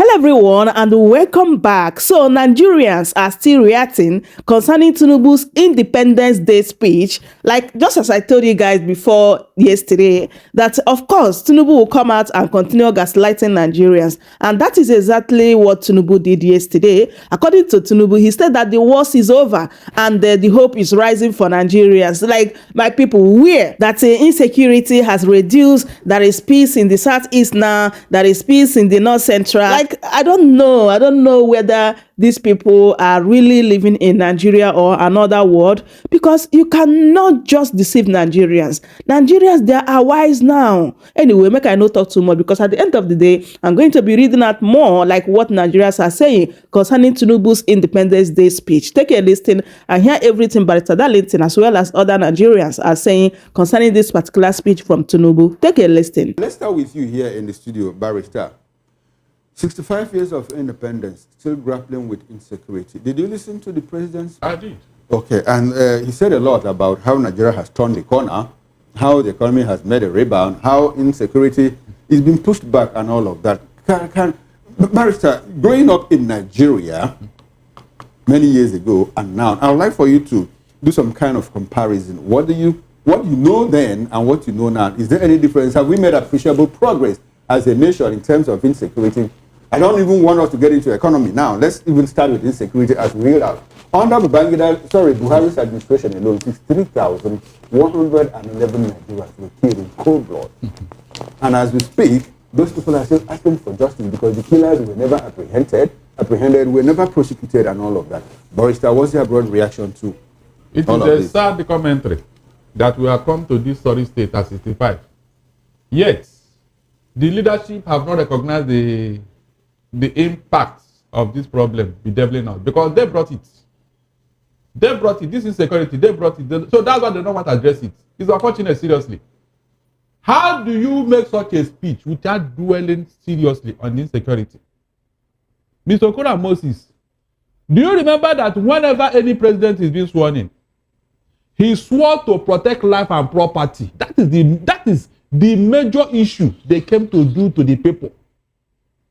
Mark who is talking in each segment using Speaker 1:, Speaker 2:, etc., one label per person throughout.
Speaker 1: Hello everyone and welcome back. So Nigerians are still reacting concerning Tinubu's Independence Day speech. Like just as I told you guys before yesterday, that of course Tinubu will come out and continue gaslighting Nigerians. And that is exactly what Tinubu did yesterday. According to Tinubu, he said that the worst is over and the hope is rising for Nigerians. Like, my people, where that insecurity has reduced, there is peace in the southeast now, there is peace in the north central. Like, I don't know whether these people are really living in Nigeria or another world, because you cannot just deceive Nigerians. Nigerians, they are wise now. Anyway, make I not talk too much, because at the end of the day, I'm going to be reading out more like what Nigerians are saying concerning Tinubu's Independence Day speech. Take a listen and hear everything Barrister Darlington as well as other Nigerians are saying concerning this particular speech from Tinubu. Take a listen.
Speaker 2: Let's start with you here in the studio, Barrister. 65 years of independence, still grappling with insecurity. Did you listen to the president's?
Speaker 3: I did.
Speaker 2: Okay, and he said a lot about how Nigeria has turned the corner, how the economy has made a rebound, how insecurity is being pushed back and all of that. Barrister, growing up in Nigeria many years ago and now, I would like for you to do some kind of comparison. What you know then and what you know now, is there any difference? Have we made appreciable progress as a nation in terms of insecurity? I don't even want us to get into economy now. Let's even start with insecurity as we read out. Under Buhari's administration alone, 63,111 Nigerians were killed in cold blood. And as we speak, those people are still asking for justice because the killers were never apprehended, were never prosecuted and all of that. Barrister, what's your broad reaction to
Speaker 3: it?
Speaker 2: All
Speaker 3: It is a sad commentary that we have come to this sorry state at 65. Yet, the leadership have not recognized the impact of this problem bedeviling us, because they brought it. They brought it. This insecurity, they brought it. So that's why they don't want to address it. It's unfortunate, seriously. How do you make such a speech without dwelling seriously on insecurity? Mr. Okura Moses, do you remember that whenever any president is being sworn in, he swore to protect life and property? That is the major issue they came to do to the people.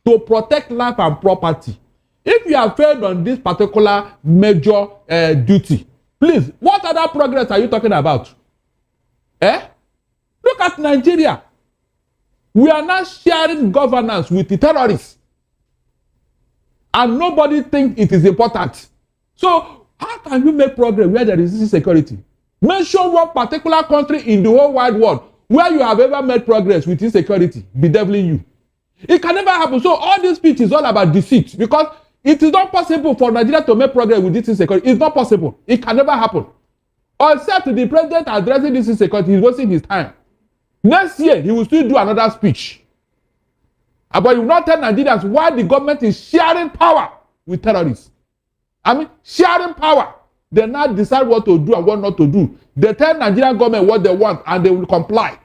Speaker 3: To protect life and property. If you have failed on this particular major duty, please, what other progress are you talking about? Look at Nigeria. We are now sharing governance with the terrorists. And nobody thinks it is important. So, how can you make progress where there is insecurity? Mention one particular country in the whole wide world where you have ever made progress with insecurity bedeviling you. It can never happen. So all this speech is all about deceit, because it is not possible for Nigeria to make progress with this insecurity. It's not possible. It can never happen. Except the president addressing this insecurity, he's wasting his time. Next year, he will still do another speech. But you will not tell Nigerians why the government is sharing power with terrorists. I mean, sharing power. They now decide what to do and what not to do. They tell Nigerian government what they want and they will comply.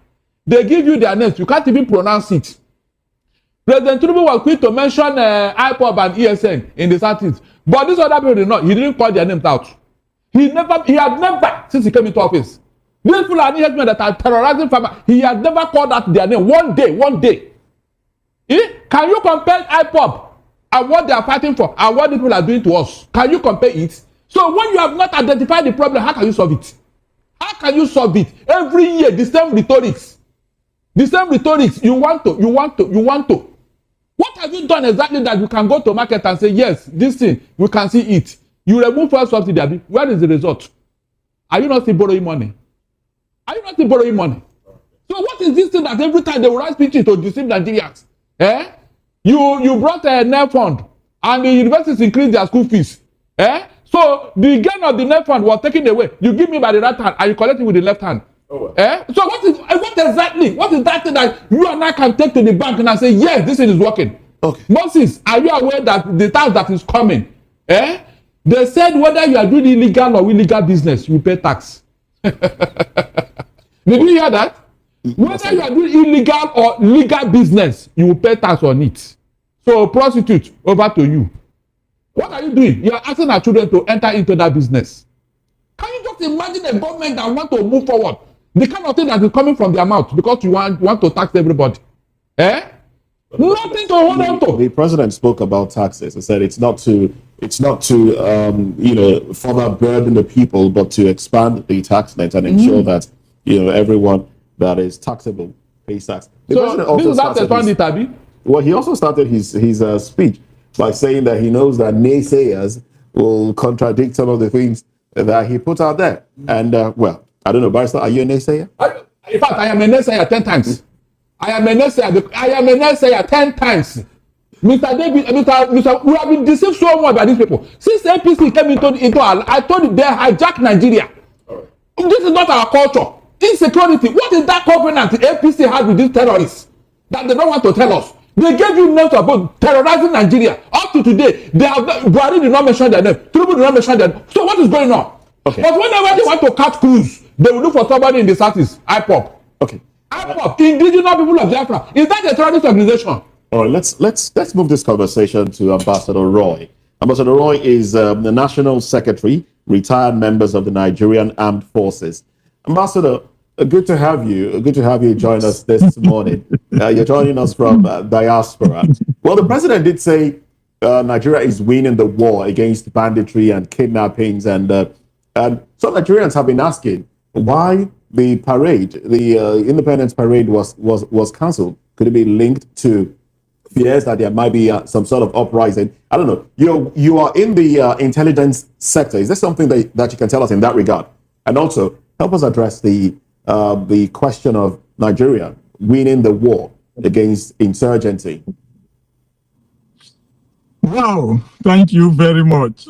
Speaker 3: They give you their names. You can't even pronounce it. President Tinubu was quick to mention IPOB and ESN in the Southeast. But this other people did not. He didn't call their names out. He had never, since he came into office, these Fulani herdsmen that are terrorizing farmers, he had never called out their name. One day. Can you compare IPOB and what they are fighting for and what the people are doing to us? Can you compare it? So when you have not identified the problem, how can you solve it? How can you solve it? Every year, the same rhetorics. The same rhetorics. You want to. What have you done exactly that you can go to market and say, yes, this thing, we can see it. You remove fuel subsidy. Where is the result? Are you not still borrowing money? So what is this thing that every time they will write speeches to deceive Nigerians? You brought a net fund and the universities increased their school fees. So the gain of the net fund was taken away. You give me by the right hand and you collect it with the left hand. So what exactly that you and I can take to the bank and say, yes, this thing is working? Okay. Moses, are you aware that the tax that is coming, they said whether you are doing illegal or illegal business, you pay tax. Did you hear that? Whether you are doing illegal or legal business, you will pay tax on it. So prostitute, over to you. What are you doing? You are asking our children to enter into that business. Can you just imagine a government that want to move forward? The kind of thing that is coming from their mouth because you want to tax everybody. Nothing to hold on to.
Speaker 4: The president spoke about taxes. He said it's not to further burden the people, but to expand the tax net and ensure that everyone that is taxable pays tax. The president
Speaker 3: So this
Speaker 4: also
Speaker 3: is not
Speaker 4: started
Speaker 3: expand it, Abi.
Speaker 4: well, he also started his speech by saying that he knows that naysayers will contradict some of the things that he put out there. And well, I don't know, Barrister, are you a naysayer?
Speaker 3: In fact, I am a naysayer 10 times. I am a naysayer 10 times. Mr. David, Mr. We have been deceived so much by these people. Since APC came into our, I told you they hijacked Nigeria. Right. This is not our culture. Insecurity. What is that covenant the APC had with these terrorists that they don't want to tell us? They gave you names about terrorizing Nigeria. Up to today, they have Barr did not mention their name. Tinubu did not mention their name. So what is going on? Okay. But whenever they want to catch crews, they will look for somebody in the southeast. IPOP.
Speaker 4: Okay.
Speaker 3: IPOP, indigenous people of Biafra. Is that a terrorist organization?
Speaker 4: All right, let's move this conversation to Ambassador Roy. Ambassador Roy is the National Secretary, retired members of the Nigerian Armed Forces. Ambassador, good to have you. Good to have you join us this morning. You're joining us from diaspora. Well, the president did say Nigeria is winning the war against banditry and kidnappings, and some Nigerians have been asking why the parade, the Independence Parade, was cancelled. Could it be linked to fears that there might be some sort of uprising? I don't know. You are in the intelligence sector. Is there something that you can tell us in that regard? And also help us address the question of Nigeria winning the war against insurgency.
Speaker 5: Wow, thank you very much.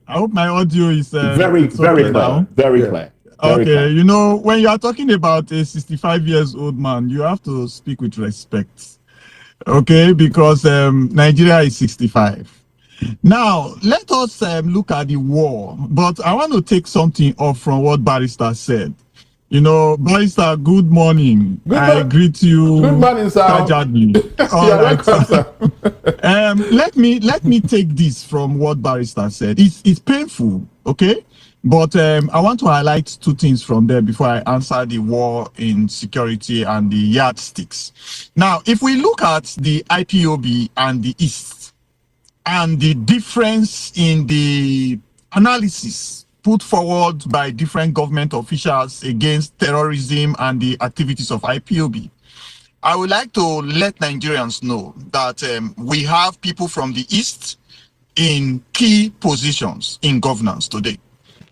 Speaker 5: I hope my audio is
Speaker 4: very clear. Very clear.
Speaker 5: Okay, clear. When you are talking about a 65 years old man, you have to speak with respect. Okay, because Nigeria is 65. Now, let us look at the war, but I want to take something off from what Barrister said. Barrister, good morning. I greet you.
Speaker 3: Good morning, sir.
Speaker 5: All right. Let me take this from what Barrister said. It's painful, okay? But I want to highlight two things from there before I answer the war in security and the yardsticks. Now, if we look at the IPOB and the East and the difference in the analysis put forward by different government officials against terrorism and the activities of IPOB, I would like to let Nigerians know that we have people from the East in key positions in governance today.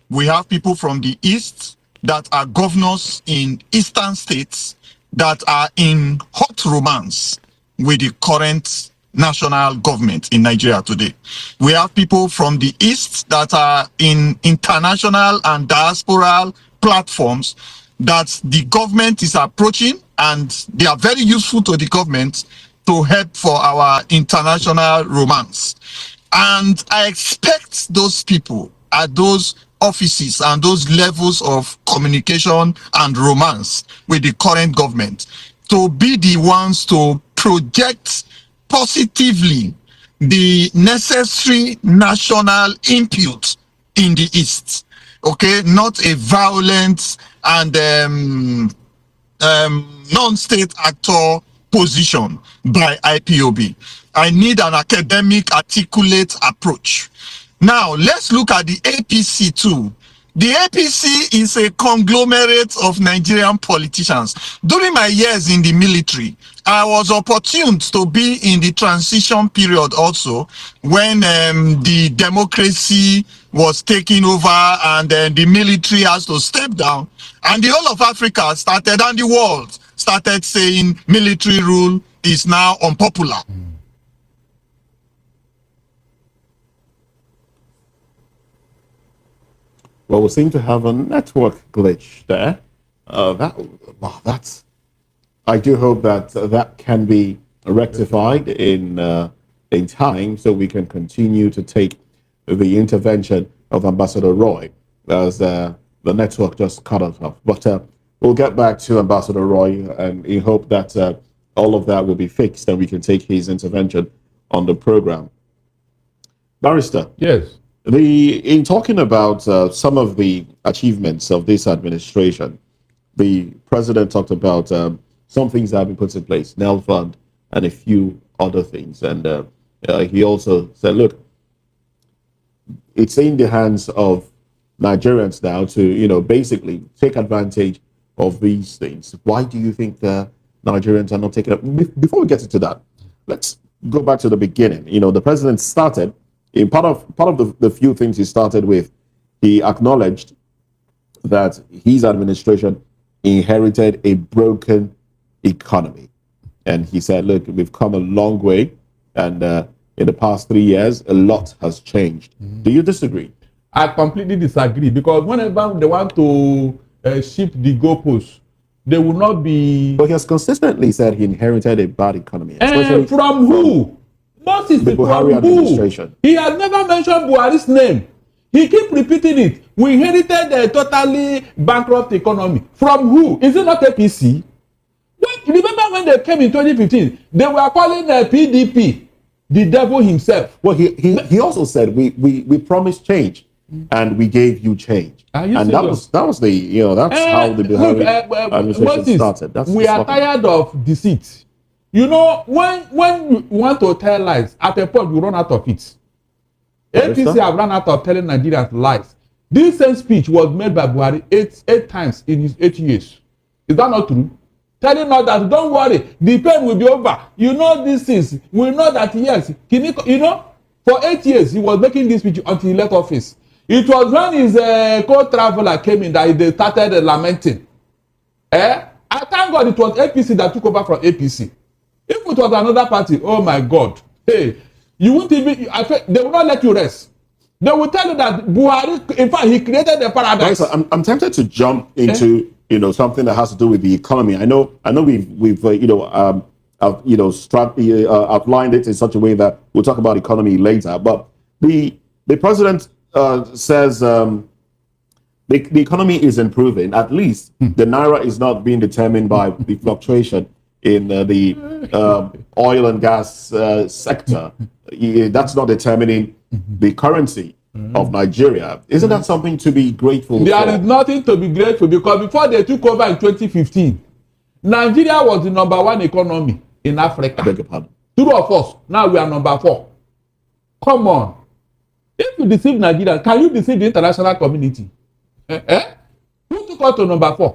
Speaker 5: We have people from the East that are governors in eastern states that are in hot romance with the current national government in Nigeria today. We have people from the East that are in international and diasporal platforms that the government is approaching, and they are very useful to the government to help for our international romance. And I expect those people at those offices and those levels of communication and romance with the current government to be the ones to project positively the necessary national input in the East, okay? Not a violent and non-state actor position by IPOB. I need an academic, articulate approach. Now, let's look at the APC too. The APC is a conglomerate of Nigerian politicians. During my years in the military, I was opportune to be in the transition period also, when the democracy was taking over and then the military has to step down, and the whole of Africa started, and the world started saying military rule is now unpopular.
Speaker 4: Well, we seem to have a network glitch there. I do hope that that can be rectified in time, so we can continue to take the intervention of Ambassador Roy, as the network just cut us off. But we'll get back to Ambassador Roy, and we hope that all of that will be fixed and we can take his intervention on the program. Barrister.
Speaker 3: Yes.
Speaker 4: In talking about some of the achievements of this administration, the president talked about some things that have been put in place, NEL Fund, and a few other things. And he also said, look, it's in the hands of Nigerians now to, basically take advantage of these things. Why do you think Nigerians are not taking up? Before we get into that, let's go back to the beginning. The president started, in part of the few things he started with, he acknowledged that his administration inherited a broken economy. And he said, look, we've come a long way. And in the past 3 years, a lot has changed. Do you disagree?
Speaker 3: I completely disagree, because whenever they want to shift the goalposts, they will not be.
Speaker 4: But he has consistently said he inherited a bad economy. Especially
Speaker 3: from who? Moses,
Speaker 4: the Buhari administration.
Speaker 3: He has never mentioned Buhari's name. He keep repeating it. We inherited a totally bankrupt economy. From who? Is it not APC? Remember when they came in 2015, they were calling the PDP the devil himself.
Speaker 4: Well, he also said we promised change, and we gave you change. And that was how the Buhari administration started.
Speaker 3: We are tired of deceit. When you want to tell lies, at a point you run out of it. APC have run out of telling Nigerians lies. This same speech was made by Buhari eight times in his 8 years. Is that not true? Telling us that don't worry, the pain will be over. These things. We know that yes. For 8 years he was making this speech until he left office. It was when his co-traveler came in that they started lamenting. I thank God it was APC that took over from APC. If it was another party, oh my God, hey, you won't even. They will not let you rest. They will tell you that Buhari, in fact, he created the paradise.
Speaker 4: Right, so I'm tempted to jump into something that has to do with the economy. I know we've outlined it in such a way that we'll talk about economy later. But the president says the economy is improving. At least the naira is not being determined by the fluctuation in the oil and gas sector. That's not determining the currency of Nigeria. Isn't that something to be grateful for?
Speaker 3: There is nothing to be grateful, because before they took over in 2015, Nigeria was the #1 economy in Africa.
Speaker 4: I beg your pardon.
Speaker 3: Two of us, now we are #4. Come on. If you deceive Nigeria, can you deceive the international community? Who took us to #4?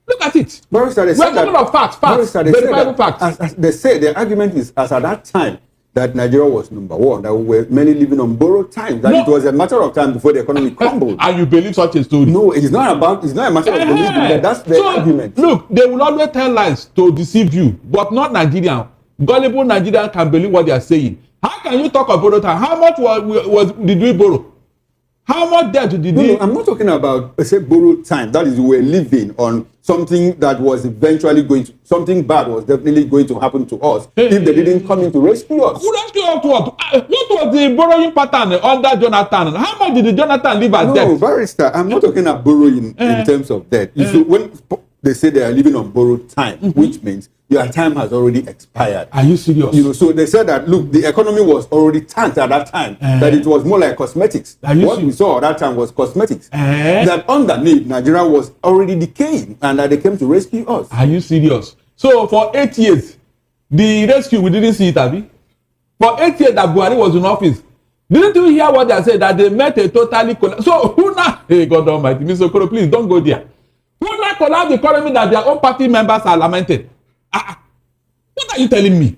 Speaker 3: Look at it.
Speaker 2: Barrister,
Speaker 3: we're talking of facts, verifiable facts.
Speaker 2: As they say, the argument is, as at that time, that Nigeria was #1, that we were many living on borrowed time, that it was a matter of time before the economy crumbled.
Speaker 3: And you believe such a story?
Speaker 2: No, it's not a matter of believing. That's the argument.
Speaker 3: Look, they will always tell lies to deceive you, but not Nigerian. Gullible Nigerian can believe what they are saying. How can you talk of borrowed time? How much did we borrow? How much debt did we?
Speaker 2: No, I'm not talking about borrowed time. That is, we were living on something that was eventually something bad was definitely going to happen to us if they didn't come in to rescue us.
Speaker 3: Who rescue us to what? What was the borrowing pattern under Jonathan? How much did Jonathan leave as debt?
Speaker 2: No, Barrister, I'm not talking about borrowing in terms of debt. When they say they are living on borrowed time, which means your time has already expired.
Speaker 3: Are you serious?
Speaker 2: So they said that, look, the economy was already tanked at that time, that it was more like cosmetics. What we saw at that time was cosmetics. That underneath, Nigeria was already decaying, and that they came to rescue us.
Speaker 3: Are you serious? So for 8 years, the rescue, we didn't see it, Abi. For 8 years that Buhari was in office, didn't you hear what they said? That they met a totally collapse. So who now? Hey, God Almighty, Mr. Okoro, please don't go there. Who now collapsed the economy that their own party members are lamented? What are you telling me?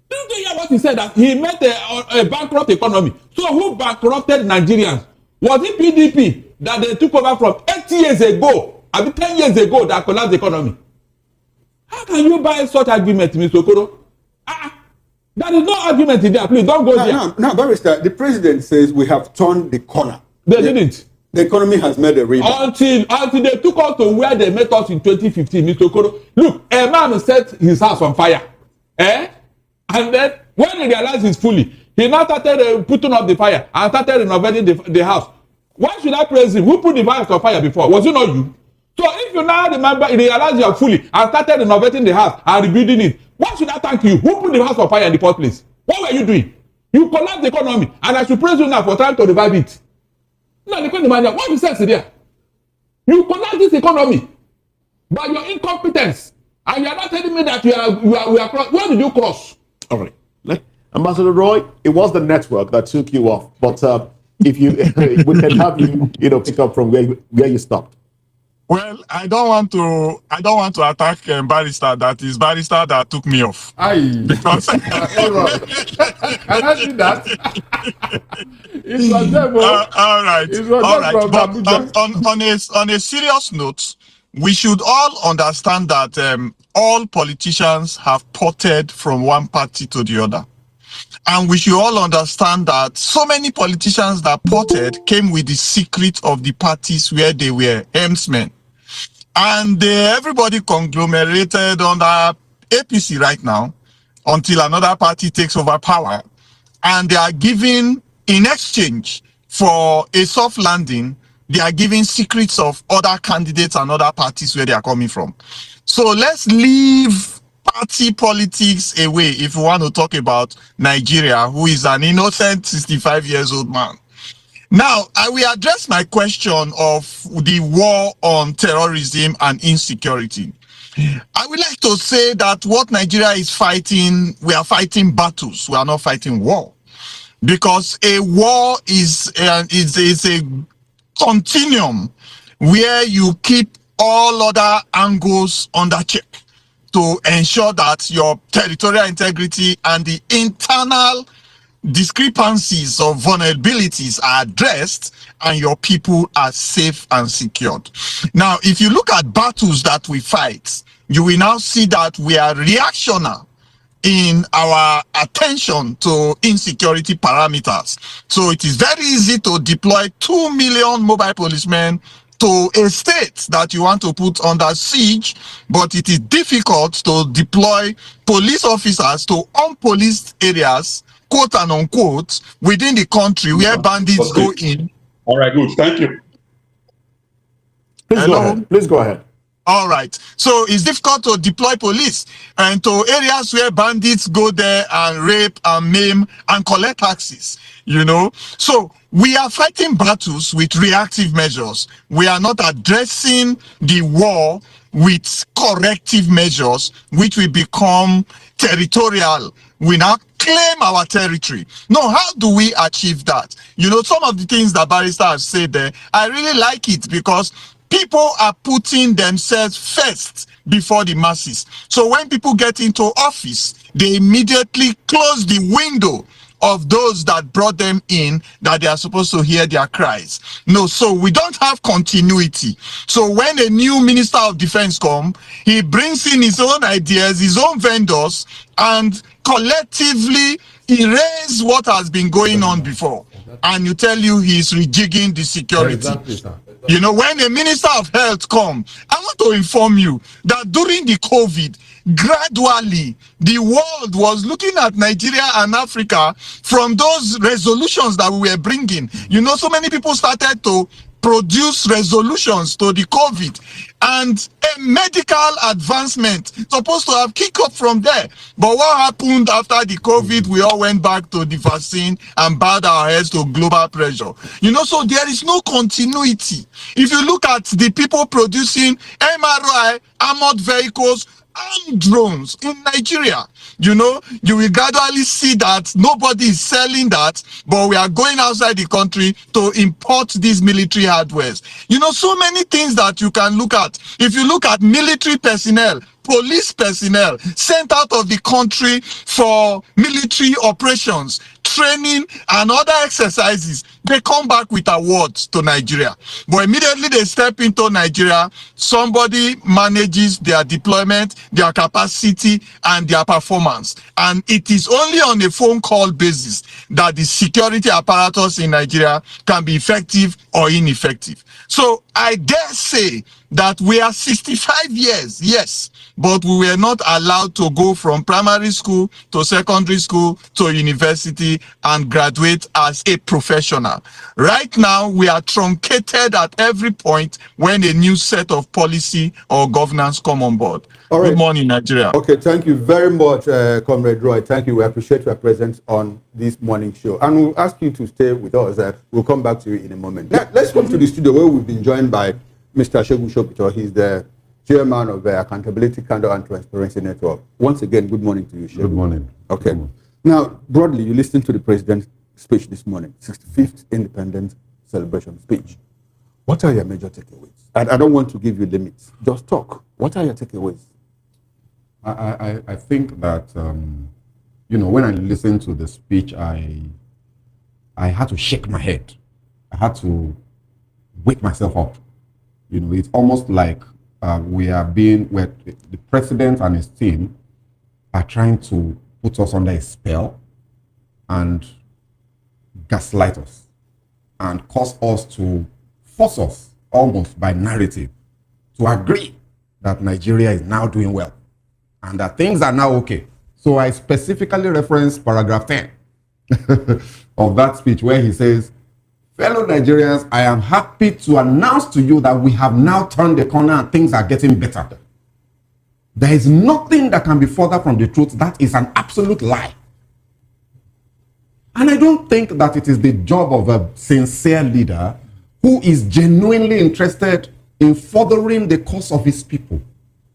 Speaker 3: Didn't you hear what he said? That he met a bankrupt economy. So who bankrupted Nigerians? Was it PDP that they took over from 8 years ago? I mean 10 years ago that collapsed the economy? How can you buy such argument, Mr. Okoro? There is no argument in there. Please don't go there.
Speaker 2: Now, Barrister, the president says we have turned the corner.
Speaker 3: They didn't.
Speaker 2: The economy has made a rebound.
Speaker 3: Until they took us to where they met us in 2015, Mr. Okoro. Look, a man set his house on fire. And then when he realized it's fully, he now started putting up the fire and started renovating the house. Why should I praise him? Who put the house on fire before? Was it not you? So if you now realize you are fully and started renovating the house and rebuilding it, why should I thank you? Who put the house on fire in the first place? What were you doing? You collapsed the economy, and I should praise you now for trying to revive it. No, the question is, what is sense there? You collapse this economy by your incompetence. And you are not telling me that we are cross. Where did you cross?
Speaker 4: All right. Ambassador Roy, it was the network that took you off. But if you, we can have you, pick up from where you stopped.
Speaker 5: Well, I don't want to attack Barrister. That is Barrister that took me off.
Speaker 3: Aye.
Speaker 5: Because
Speaker 3: Can I see that? It was them.
Speaker 5: all right.
Speaker 3: It was
Speaker 5: All
Speaker 3: them
Speaker 5: right.
Speaker 3: from
Speaker 5: But
Speaker 3: Abuja.
Speaker 5: on a serious note, we should all understand that all politicians have ported from one party to the other. And we should all understand that so many politicians that ported came with the secret of the parties where they were helmsmen. And everybody conglomerated under APC right now until another party takes over power. And they are giving, in exchange for a soft landing, they are giving secrets of other candidates and other parties where they are coming from. So let's leave party politics away if we want to talk about Nigeria, who is an innocent 65 years old man. Now, I will address my question of the war on terrorism and insecurity. I would like to say that what Nigeria is fighting, we are fighting battles. We are not fighting war. Because a war is a continuum where you keep all other angles under check to ensure that your territorial integrity and the internal discrepancies or vulnerabilities are addressed and your people are safe and secured. Now, if you look at battles that we fight, you will now see that we are reactionary in our attention to insecurity parameters. So it is very easy to deploy 2 million mobile policemen to a state that you want to put under siege, but it is difficult to deploy police officers to unpoliced areas, quote and unquote, within the country where bandits go in.
Speaker 6: All right, good. Thank you.
Speaker 4: Please go ahead.
Speaker 5: All right. So it's difficult to deploy police and to areas where bandits go there and rape and maim and collect taxes, So we are fighting battles with reactive measures. We are not addressing the war with corrective measures, which will become territorial. We now claim our territory. No, how do we achieve that? Some of the things that Barrister has said there, I really like it because people are putting themselves first before the masses. So when people get into office, they immediately close the window of those that brought them in, that they are supposed to hear their cries. No, so we don't have continuity. So when a new Minister of Defense comes, he brings in his own ideas, his own vendors, and collectively erase what has been going on before. And you tell you he's rejigging the security.
Speaker 3: Exactly, sir.
Speaker 5: When a Minister of Health comes, I want to inform you that during the COVID, gradually, the world was looking at Nigeria and Africa from those resolutions that we were bringing. So many people started to produce resolutions to the COVID, and a medical advancement supposed to have kicked off from there. But what happened after the COVID? We all went back to the vaccine and bowed our heads to global pressure. So there is no continuity. If you look at the people producing MRI, armored vehicles, armed drones in Nigeria, you will gradually see that nobody is selling that, but we are going outside the country to import these military hardwares. So many things that you can look at. If you look at military personnel, police personnel sent out of the country for military operations, training, and other exercises, they come back with awards to Nigeria. But immediately they step into Nigeria, somebody manages their deployment, their capacity, and their performance. And it is only on a phone call basis that the security apparatus in Nigeria can be effective or ineffective. So I dare say that we are 65 years, yes, but we were not allowed to go from primary school to secondary school to university and graduate as a professional. Right now, we are truncated at every point when a new set of policy or governance come on board.
Speaker 2: All right.
Speaker 5: Good morning, Nigeria.
Speaker 2: Okay, thank you very much, Comrade Roy. Thank you. We appreciate your presence on this morning show. And we'll ask you to stay with us. We'll come back to you in a moment. Let's come to the studio where we've been joined by Mr. Segun Shopito. He's the chairman of the Accountability, Candor and Transparency Network. Once again, good morning to you, Shehu.
Speaker 3: Good morning.
Speaker 2: Okay.
Speaker 3: Good morning.
Speaker 2: Now, broadly, you listened to the president's speech this morning, 65th Independence Celebration speech. What are your major takeaways? I don't want to give you limits. Just talk. What are your takeaways?
Speaker 3: I think that, when I listened to the speech, I had to shake my head. I had to wake myself up. It's almost like where the president and his team are trying to put us under a spell and gaslight us and cause us to force us almost by narrative to agree that Nigeria is now doing well and that things are now okay. So I specifically referenced paragraph 10 of that speech where he says, "Fellow Nigerians, I am happy to announce to you that we have now turned the corner and things are getting better." There is nothing that can be further from the truth. That is an absolute lie. And I don't think that it is the job of a sincere leader who is genuinely interested in furthering the cause of his people.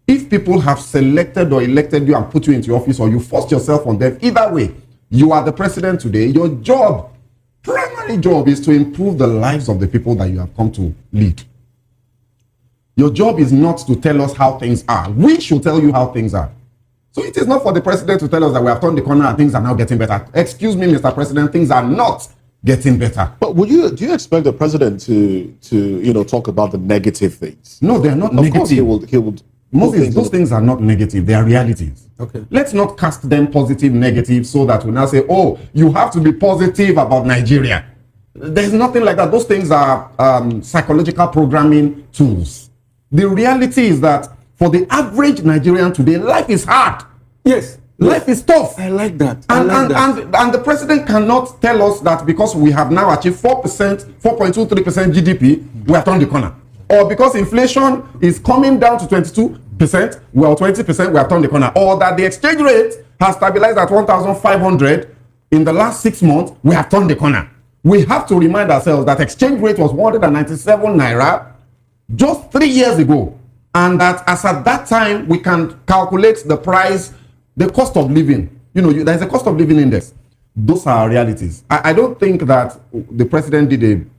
Speaker 3: If people have selected or elected you and put you into office, or you forced yourself on them, either way, you are the president today. Your job, primary job, is to improve the lives of the people that you have come to lead. Your job is not to tell us how things are. We should tell you how things are. So it is not for the president to tell us that we have turned the corner and things are now getting better. Excuse me, Mr. President, things are not getting better.
Speaker 4: But do you expect the president to talk about the negative things?
Speaker 3: No, they are not
Speaker 4: Of
Speaker 3: negative.
Speaker 4: course he would.
Speaker 3: Moses, those things are not negative. They are realities.
Speaker 2: Okay.
Speaker 3: Let's not cast them positive, negative, so that we now say, oh, you have to be positive about Nigeria. There's nothing like that. Those things are psychological programming tools. The reality is that for the average Nigerian today, life is hard.
Speaker 2: Yes.
Speaker 3: Life is tough.
Speaker 2: I like that.
Speaker 3: And the president cannot tell us that because we have now achieved 4%, 4.23% GDP, we have turned the corner. Or because inflation is coming down to 22%, well, 20%, we have turned the corner. Or that the exchange rate has stabilized at 1,500 in the last 6 months, we have turned the corner. We have to remind ourselves that exchange rate was 197 naira just 3 years ago. And that as at that time, we can calculate the price, the cost of living. There's a cost of living index. Those are realities. I don't think that the president did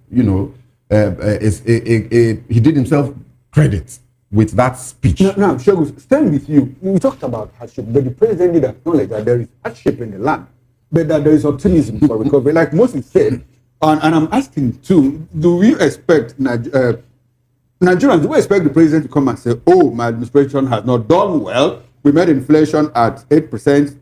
Speaker 3: he did himself credit with that speech.
Speaker 2: Now, Shehu, staying with you, we talked about hardship, but the president did acknowledge that there is hardship in the land, but that there is optimism for recovery. Like Moses said, and I'm asking too, do we expect Nigerians, do we expect the president to come and say, oh, my administration has not done well, we met inflation at 8%,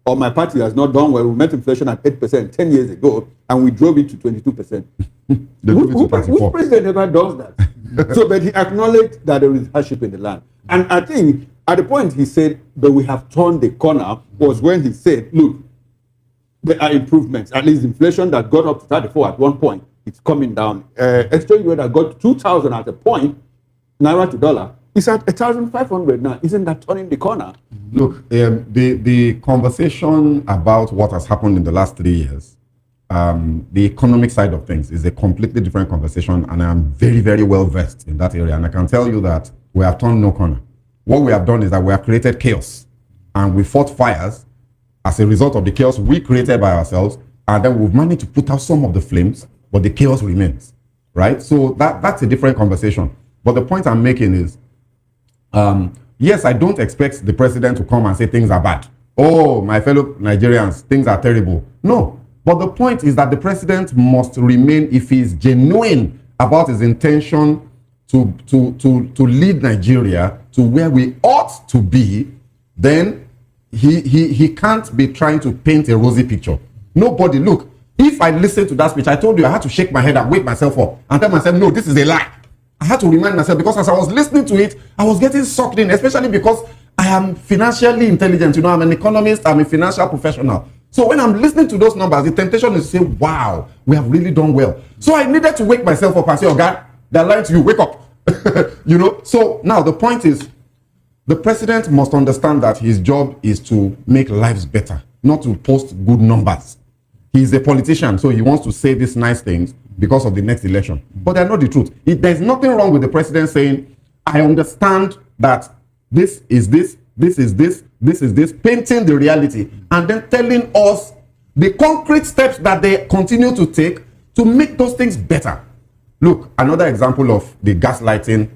Speaker 2: or my party has not done well, we met inflation at 8% 10 years ago, and we drove it to 22%. Which president ever does that? So, but he acknowledged that there is hardship in the land. And I think at the point he said that we have turned the corner was when he said, look, there are improvements. At least inflation that got up to 34 at one point, it's coming down. Exchange rate that got 2,000 at a point, naira to dollar, is at 1,500 now. Isn't that turning the corner?
Speaker 3: Look, the conversation about what has happened in the last 3 years, the economic side of things is a completely different conversation, and I'm very, very well versed in that area. And I can tell you that we have turned no corner. What we have done is that we have created chaos, and we fought fires as a result of the chaos we created by ourselves, and then we've managed to put out some of the flames, but the chaos remains, right? So that's a different conversation. But the point I'm making is, yes, I don't expect the president to come and say things are bad. Oh, my fellow Nigerians, things are terrible. No. But the point is that the president must remain, if he's genuine about his intention to lead Nigeria to where we ought to be, then he can't be trying to paint a rosy picture. Nobody, look, if I listened to that speech, I told you I had to shake my head and wake myself up and tell myself, no, this is a lie. I had to remind myself, because as I was listening to it, I was getting sucked in, especially because I am financially intelligent. I'm an economist, I'm a financial professional. So when I'm listening to those numbers, the temptation is to say, wow, we have really done well. So I needed to wake myself up and say, oh God, they're lying to you, wake up. So now the point is, the president must understand that his job is to make lives better, not to post good numbers. He's a politician, so he wants to say these nice things because of the next election. But they're not the truth. There's nothing wrong with the president saying, I understand
Speaker 4: that this is this, this is this, this is this, painting the reality, and then telling us the concrete steps that they continue to take to make those things better. Look, another example of the gaslighting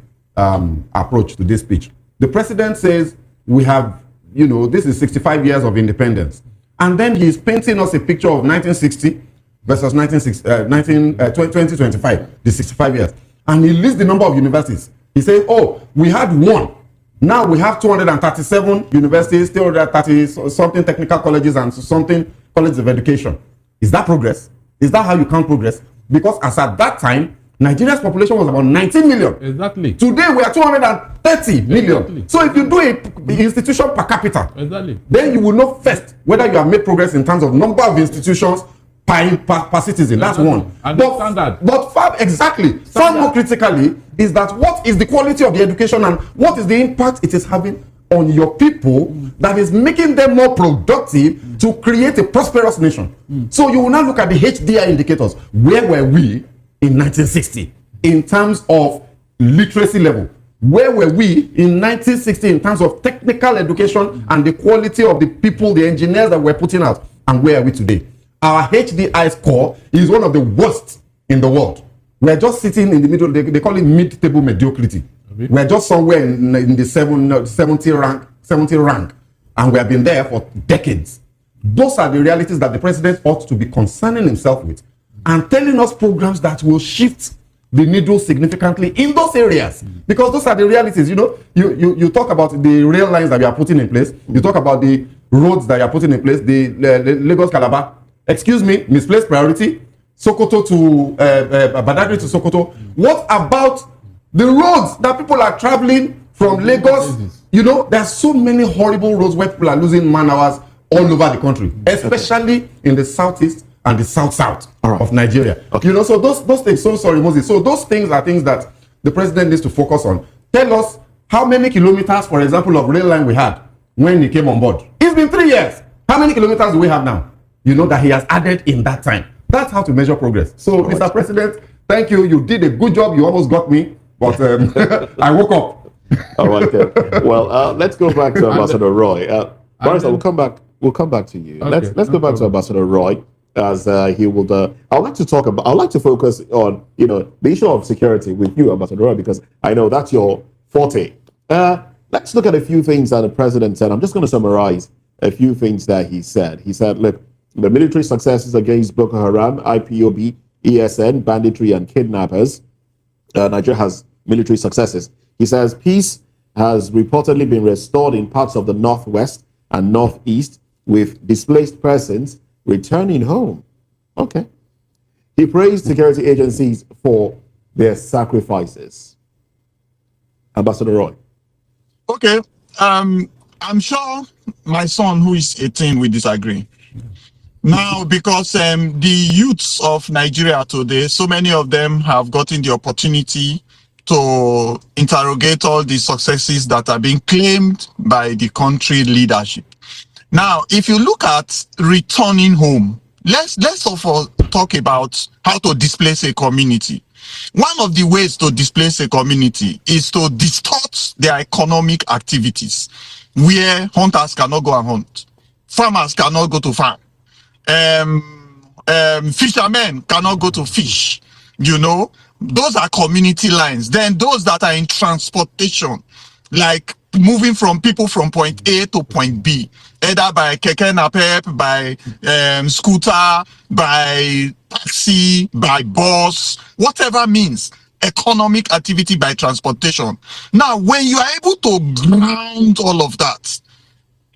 Speaker 4: approach to this speech. The president says we have, this is 65 years of independence. And then he's painting us a picture of 1960 versus 2025, the 65 years. And he lists the number of universities. He says, oh, we had one. Now we have 237 universities, 230 something technical colleges and something colleges of education. Is that progress? Is that how you count progress? Because as at that time, Nigeria's population was about 19 million.
Speaker 3: Exactly.
Speaker 4: Today we are 230 million.
Speaker 3: Exactly.
Speaker 4: So if you do a institution per capita,
Speaker 3: Exactly.
Speaker 4: then you will know first whether you have made progress in terms of number of institutions per citizen. That's one.
Speaker 3: And standard.
Speaker 4: But far more critically is that what is the quality of the education and what is the impact it is having on your people that is making them more productive to create a prosperous nation. So you will now look at the HDI indicators. Where were we in 1960 in terms of literacy level? Where were we in 1960 in terms of technical education and the quality of the people, the engineers that we're putting out? And where are we today? Our HDI score is one of the worst in the world. We're just sitting in the middle. They call it mid-table mediocrity. We're just somewhere in the 70 rank, and we have been there for decades. Those are the realities that the president ought to be concerning himself with and telling us programs that will shift the needle significantly in those areas, because those are the realities. You talk about the rail lines that we are putting in place. You talk about the roads that you are putting in place, the Lagos Calabar, misplaced priority, Sokoto to Badagry to Sokoto. What about the roads that people are traveling from Lagos? There are so many horrible roads where people are losing man hours all over the country, especially in the southeast and the south of Nigeria. So those things. So sorry, Moses. So those things are things that the president needs to focus on. Tell us how many kilometers, for example, of rail line we had when he came on board. It's been 3 years. How many kilometers do we have now? That he has added in that time. That's how to measure progress. So, Mr. President, thank you. You did a good job. You almost got me, but I woke up. All right. Okay. Well, let's go back to Ambassador Roy. Barrister, we'll come back. We'll come back to you.
Speaker 3: Okay,
Speaker 4: Let's go back to Ambassador Roy, as he would. I'd like to focus on the issue of security with you, Ambassador Roy, because I know that's your forte. Let's look at a few things that the president said. I'm just going to summarize a few things that he said. He said, look, the military successes against Boko Haram, IPOB, ESN, banditry, and kidnappers. Nigeria has military successes. He says peace has reportedly been restored in parts of the northwest and northeast, with displaced persons returning home. Okay. He praised security agencies for their sacrifices. Ambassador Roy.
Speaker 5: Okay. I'm sure my son, who is 18, will disagree. Now, because the youths of Nigeria today, so many of them have gotten the opportunity to interrogate all the successes that are being claimed by the country leadership. Now, if you look at returning home, let's talk about how to displace a community. One of the ways to displace a community is to distort their economic activities, where hunters cannot go and hunt, farmers cannot go to farm, fishermen cannot go to fish. Those are community lines. Then those that are in transportation, like moving people from point A to point B, either by keke napep, by scooter, by taxi, by bus, whatever means, economic activity by transportation. Now, when you are able to ground all of that,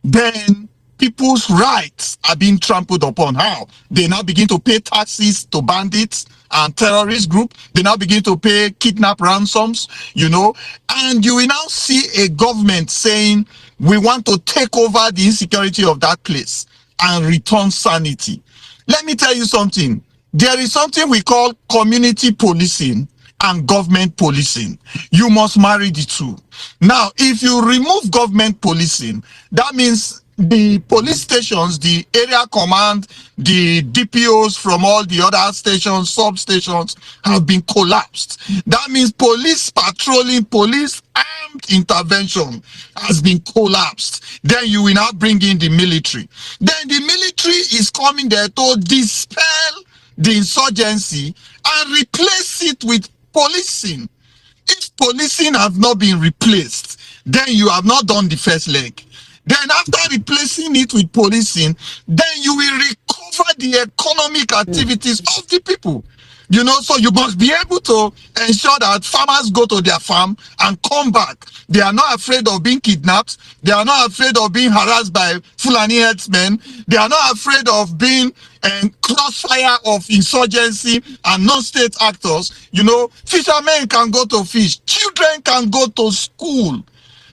Speaker 5: then people's rights are being trampled upon. How? They now begin to pay taxes to bandits and terrorist group. They now begin to pay kidnap ransoms, and you will now see a government saying, we want to take over the insecurity of that place and return sanity. Let me tell you something. There is something we call community policing and government policing. You must marry the two. Now, if you remove government policing, that means the police stations, the area command, the DPOs from all the other stations, substations have been collapsed. That means police patrolling, police armed intervention has been collapsed. Then you will now bring in the military. Then the military is coming there to dispel the insurgency and replace it with policing. If policing have not been replaced, then you have not done the first leg. Then after replacing it with policing, then you will recover the economic activities of the people. You know, so you must be able to ensure that farmers go to their farm and come back. They are not afraid of being kidnapped. They are not afraid of being harassed by Fulani herdsmen. They are not afraid of being crossfire of insurgency and non-state actors. You know, fishermen can go to fish. Children can go to school.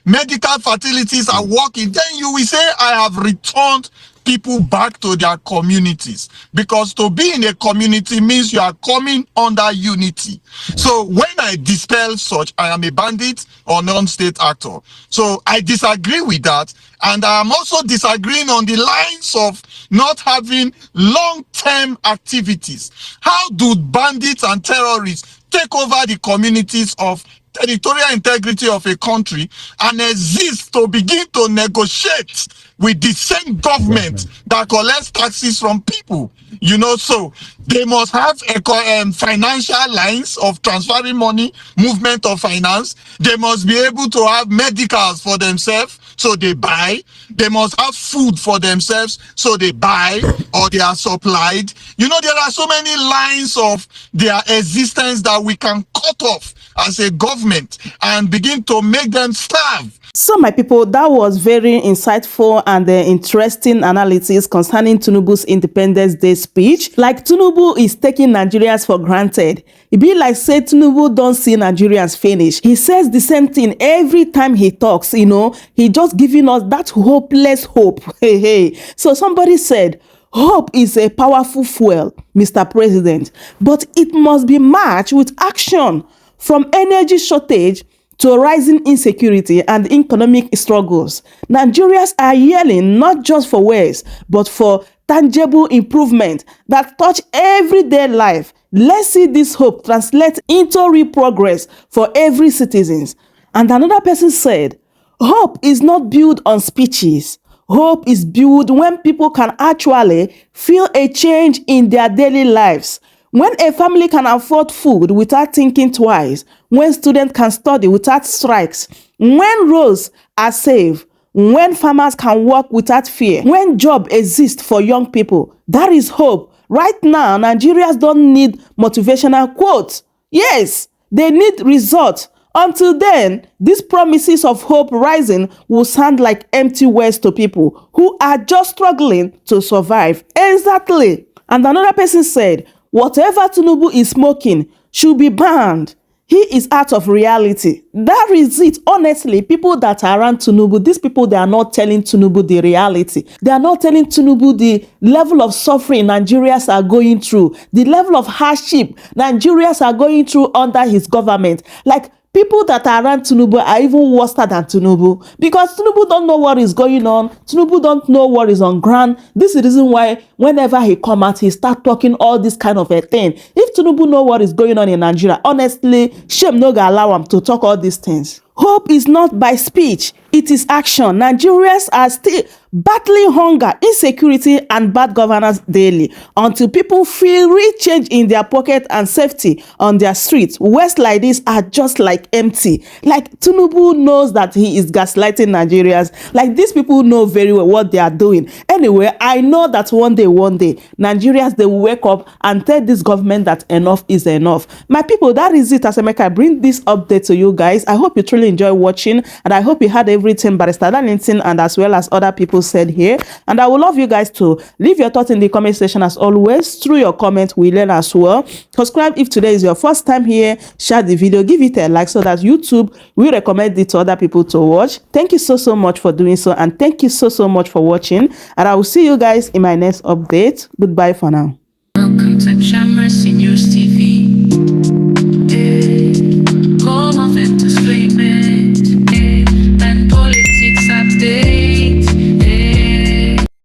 Speaker 5: Medical facilities are working. Then you will say, I have returned people back to their communities, because to be in a community means you are coming under unity. So when I dispel such, I am a bandit or non-state actor. So I disagree with that, and I am also disagreeing on the lines of not having long-term activities. How do bandits and terrorists take over the communities of territorial integrity of a country and exist to begin to negotiate with the same government that collects taxes from people? You know, so they must have financial lines of transferring money, movement of finance. They must be able to have medicals for themselves, so they buy. They must have food for themselves, so they buy or they are supplied. You know, there are so many lines of their existence that we can cut off as a government and begin to make them starve.
Speaker 1: So my people, that was very insightful and interesting analysis concerning Tinubu's Independence Day speech. Like, Tinubu is taking Nigerians for granted. It be like say Tinubu don't see Nigerians finish. He says the same thing every time he talks, you know. He just giving us that hopeless hope. Hey. So somebody said, hope is a powerful fuel, Mr. President, but it must be matched with action. From energy shortage to rising insecurity and economic struggles, Nigerians are yelling not just for words, but for tangible improvement that touch everyday life. Let's see this hope translate into real progress for every citizen. And another person said, hope is not built on speeches. Hope is built when people can actually feel a change in their daily lives. When a family can afford food without thinking twice, when students can study without strikes, when roads are safe, when farmers can work without fear, when jobs exist for young people, that is hope. Right now, Nigerians don't need motivational quotes. Yes, they need results. Until then, these promises of hope rising will sound like empty words to people who are just struggling to survive. Exactly. And another person said, whatever Tinubu is smoking should be banned. He is out of reality. That is it. Honestly, people that are around Tinubu, these people, they are not telling Tinubu the reality. They are not telling Tinubu the level of suffering Nigerians are going through, the level of hardship Nigerians are going through under his government. Like, people that are around Tinubu are even worse than Tinubu, because Tinubu don't know what is going on. Tinubu don't know what is on ground. This is the reason why whenever he come out, he start talking all this kind of a thing. If Tinubu know what is going on in Nigeria, honestly, shame no go allow him to talk all these things. Hope is not by speech, it is action. Nigerians are still battling hunger, insecurity, and bad governance daily until people feel real change in their pocket and safety on their streets. Words like this are just like empty. Like, Tinubu knows that he is gaslighting Nigerians. Like, these people know very well what they are doing. Anyway, I know that one day, Nigerians, they will wake up and tell this government that enough is enough. My people, that is it. As I bring this update to you guys. I hope you truly enjoy watching, and I hope you had everything Barrister Darlington and as well as other people said here. And I would love you guys to leave your thoughts in the comment section as always. Through your comment, we learn as well. Subscribe if today is your first time here. Share the video, give it a like so that YouTube will recommend it to other people to watch. Thank you so much for doing so, and thank you so much for watching, and I will see you guys in my next update. Goodbye for now.
Speaker 6: Welcome to Shammer Senior Steve.